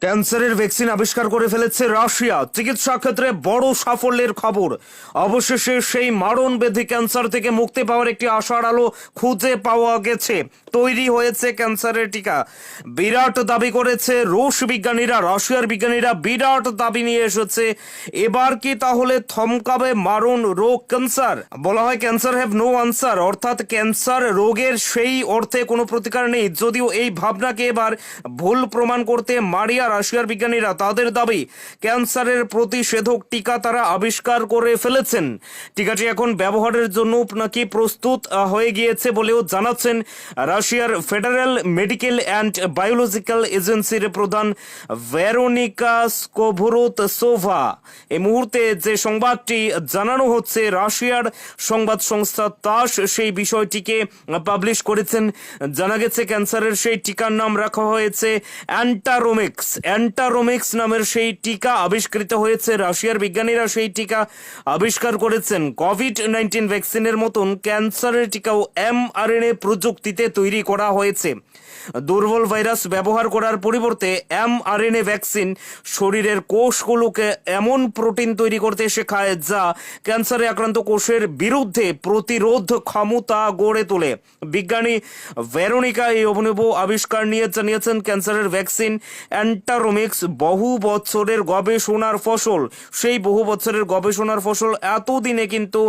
ক্যান্সারের ভ্যাকসিন আবিষ্কার করে ফেলেছে রাশিয়া। চিকিৎসা ক্ষেত্রে বড় সাফল্যের খবর। অবশেষে সেই মারণব্যাধি ক্যান্সার থেকে মুক্তি পাওয়ার একটি আশার আলো খুঁজে পাওয়া গেছে। তৈরি হয়েছে ক্যান্সারের টিকা। বিরাট দাবি করেছে রুশ বিজ্ঞানীরা, রাশিয়ার বিজ্ঞানীরা বিরাট দাবি নিয়ে এসেছে। এবার কি তাহলে থমকাবে মারণ রোগ ক্যান্সার? বলা হয় ক্যান্সার হ্যাভ নো আনসার, অর্থাৎ ক্যান্সার রোগের সেই অর্থে কোনো প্রতিকার নেই। যদিও এই ভাবনাকে এবার ভুল প্রমাণ করতে মারিয়া রাশিয়ার বিজ্ঞানীরা। তাদের দাবি ক্যান্সারের প্রতিষেধক টিকা তারা আবিষ্কার করে ফেলেছেন। টিকাটি এখন ব্যবহারের জন্য নাকি প্রস্তুত হয়ে গিয়েছে বলেও জানাচ্ছেন রাশিয়ার ফেডারেল মেডিকেল অ্যান্ড বায়োলজিক্যাল এজেন্সির প্রধান ভেরোনিকা স্কোভরোতসোভা। এই মুহূর্তে যে সংবাদটি জানানো হচ্ছে, রাশিয়ার সংবাদ সংস্থা তাস সেই বিষয়টিকে পাবলিশ করেছেন। জানা গেছে ক্যান্সারের সেই টিকার নাম রাখা হয়েছে অ্যান্টারোমিক্স নামের সেই টিকা আবিষ্কৃত হয়েছে। রাশিয়ার বিজ্ঞানীরা সেই টিকা আবিষ্কার করেছেন। কোভিড-19 ভ্যাকসিনের মতন ক্যান্সারের টিকাও mRNA প্রযুক্তিতে তৈরি করা হয়েছে। দুর্বল ভাইরাস ব্যবহার করার পরিবর্তে mRNA ভ্যাকসিন শরীরের কোষগুলোকে এমন প্রোটিন তৈরি করতে শেখায় যা ক্যান্সারে আক্রান্ত কোষের বিরুদ্ধে প্রতিরোধ ক্ষমতা গড়ে তোলে। বিজ্ঞানী ভেরোনিকা এই অভিনব আবিষ্কার নিয়ে জানিয়েছেন, ক্যান্সারের ভ্যাকসিন অ্যান্টারোমিক্স বহু বছরের গবেষণার ফসল। সেই বহু বছরের গবেষণার ফসল এতদিনে কিন্তু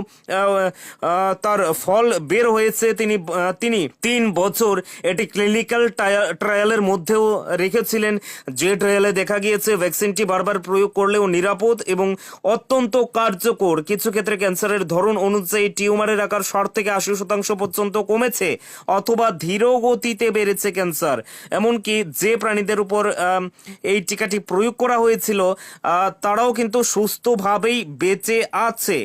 তার ফল বের হয়েছে। তিনি 3 বছর এটি ক্লিনিক্যাল ট্রায়ালের মধ্যেও রেখেছিলেন, যে ট্রায়ালে দেখা গিয়েছে ভ্যাকসিনটি বারবার প্রয়োগ করলেও নিরাপদ এবং অত্যন্ত কার্যকর। কিছু ক্ষেত্রে ক্যান্সারের ধরন অনুযায়ী টিউমারের আকার 60 থেকে 80% পর্যন্ত কমেছে অথবা ধীর গতিতে বেড়েছে ক্যান্সার। এমনকি যে প্রাণীদের উপর এই টিকাটি প্রয়োগ করা হয়েছিল তারাও কিন্তু সুস্থভাবেই বেঁচে আছে।